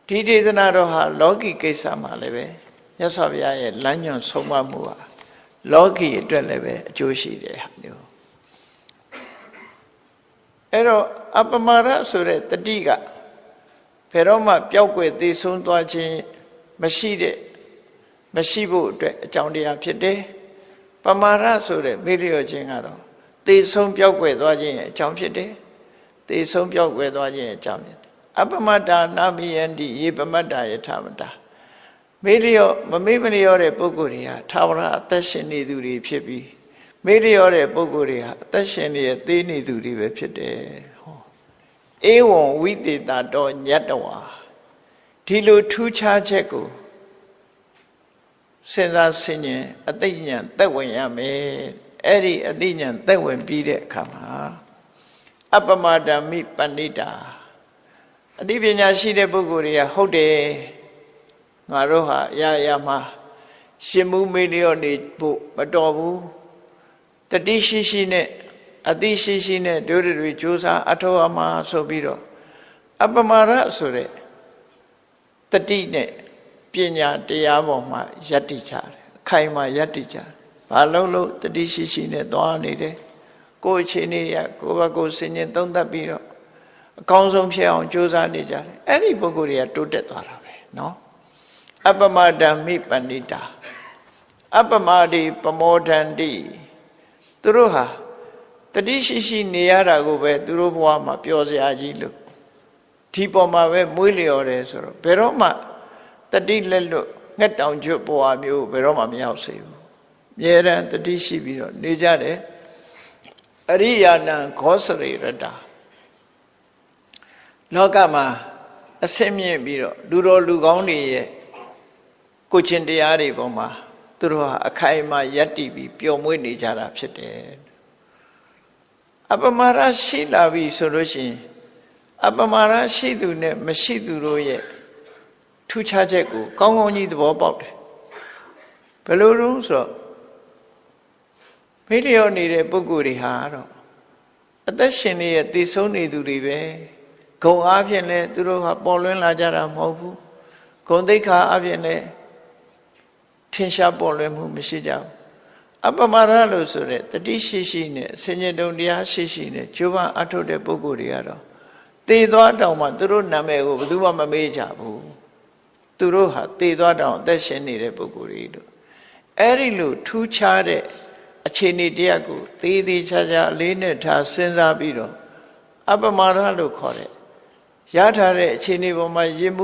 ဒီဒေသနာတော်ဟာလောကီကိစ္စမှာလည်းပဲမြတ်စွာဘုရားရဲ့လမ်းညွှန်ဆုံးမမှုဟာလောကီအတွက်လည်းပဲအကျိုးရှိတယ်ဟာမျိုးအဲ့တော့အပမာရဆိုတဲ့တတိကဘယ်တော့မှပျောက်ကွယ်သေဆုံးသွားခြင်းမရှိဖို့အတွက်အကြောင်းတရားဖြစ်တယ်ပမာရဆိုတဲ့မေ့လျော့ခြင်းကတော့သေဆုံးပျောက်ကွယ်သွားခြင်းရဲ့အကြောင်းဖြစ်တယ်သေဆုံးပျောက်ကွယ်သွားခြင်းရဲ့အကြောင်းဖြစ်တယ်အပမတ္တာနာမိယန္တိယေပမတ္တာယထာမတ္တာမေ့လျော့မမေ့မလျော့တဲ့ပုဂ္ဂိုလ်တွေဟာသာဝရအသက်ရှင်နေသူတွေဖြစ်ပြီးမေ့လျော့တဲ့ပုဂ္ဂိုလ်တွေဟာအသက်ရှင်နေသေနေသူတွေပဲဖြစ်တယ်ဟောဧဝံဝိသေတတော်ညတ္တဝါဒီလိုထူးခြားချက်ကိုစဉ်းစားဆင်ခြင်အသိဉာဏ်သက်ဝင်ရမယ်အဲ့ဒီအသိဉာဏ်သက်ဝင်ပြီးတဲ့အခါမှာအပမဒမိပဏိတာအသိပညာရှိတဲ့ပုဂ္ဂိုလ်တွေကဟုတ်တယ်ငါတို့ဟာရမှာရှင်မှုမေ့လျော့နေဖို့မတော်ဘူးတတိရှိနဲ့အသိရှိနဲ့တို့တွေကြိုးစားအထောက်အမှားဆိုပြီးတော့အပမာရဆိုတဲ့တတိနဲ့ပညာတရားပေါ်မှာယက်တိချတယ်ခိုင်မာယက်တိချတယ်ဘာလို့တတိရှိနဲ့သွားနေတယ်ကိုယ်အခြေအနေရကိုယ်ဘကိုယ်စဉ်းကျင်သုံးသပ်ပြီးတော့အကောင်းဆုံးဖြစ်အောင်ကြိုးစားနေကြတယ်အဲ့ဒီပုဂ္ဂိုလ်တွေကတိုးတက်သွားတာပဲเนาะအပမဒမိပဏိတာအပမတိပမောဒန္တိသူတို့ဟာတတိရှိနေရတာကိုပဲသူတို့ဘဝမှာပျော်စရာကြီးလို့ဒီပေါ်မှာပဲမွေးလျော်တယ်ဆိုတော့ဘယ်တော့မှတတိလက်လွတ်ငှက်တောင်ကျွတ်ဘဝမျိုးဘယ်တော့မှမရောက်စေဘူးအမြဲတမ်းတတိရှိပြီးတော့နေကြတယ်အရိယာဏခောစရိရတလောကမှာအစင်းမြင့်ပြီးတော့လူတော်လူကောင်းတွေရဲ့ကိုချင်းတရားတွေပေါ်မှာသူတို့ဟာအခိုင်အမာယက်တည်ပြီးပျော်မွေ့နေကြတာဖြစ်တယ်အပမာရရှိလာပြီဆိုလို့ရှိရင်အပမာရရှိသူနဲ့မရှိသူတို့ရဲ့ထူးခြားချက်ကိုကောင်းကောင်းကြီးသဘောပေါက်တယ်ဘယ်လိုလဲဆိုတော့မေ့လျော့နေတဲ့ပုဂ္ဂိုလ်တွေဟာတော့အသက်ရှင်နေရဲ့တည်ဆုံးနေသူတွေပဲဂုံအားဖြင့်လဲသူတို့ဟာပေါ်လွင်လာကြတာမဟုတ်ဘူးဂုံသိက္ခာအားဖြင့်လဲထင်ရှားပေါ်လွင်မှုမရှိကြဘူးအပမာရလို့ဆိုတဲ့တတိရှိနဲ့ဆင်ញတုံတရားရှိနဲ့ကျိုးပန်းအထုတ်တဲ့ပုဂ္ဂိုလ်တွေကတော့သေသွားတောင်မှသူတို့နာမည်ကိုဘယ်သူမှမမေ့ကြဘူးသူတို့ဟာသေသွားတောင်အသက်ရှင်နေတဲ့ပုဂ္ဂိုလ်တွေတို့အဲ့ဒီလိုထူးခြားတဲ့အခြေအနေတရားကိုသေးသေးချာချာအလေးနဲ့ထားစဉ်းစားပြီးတော့အပမာရလို့ခေါ်တဲ့ရထားတဲ့အခြေအနေပေါ်မှာယဉ်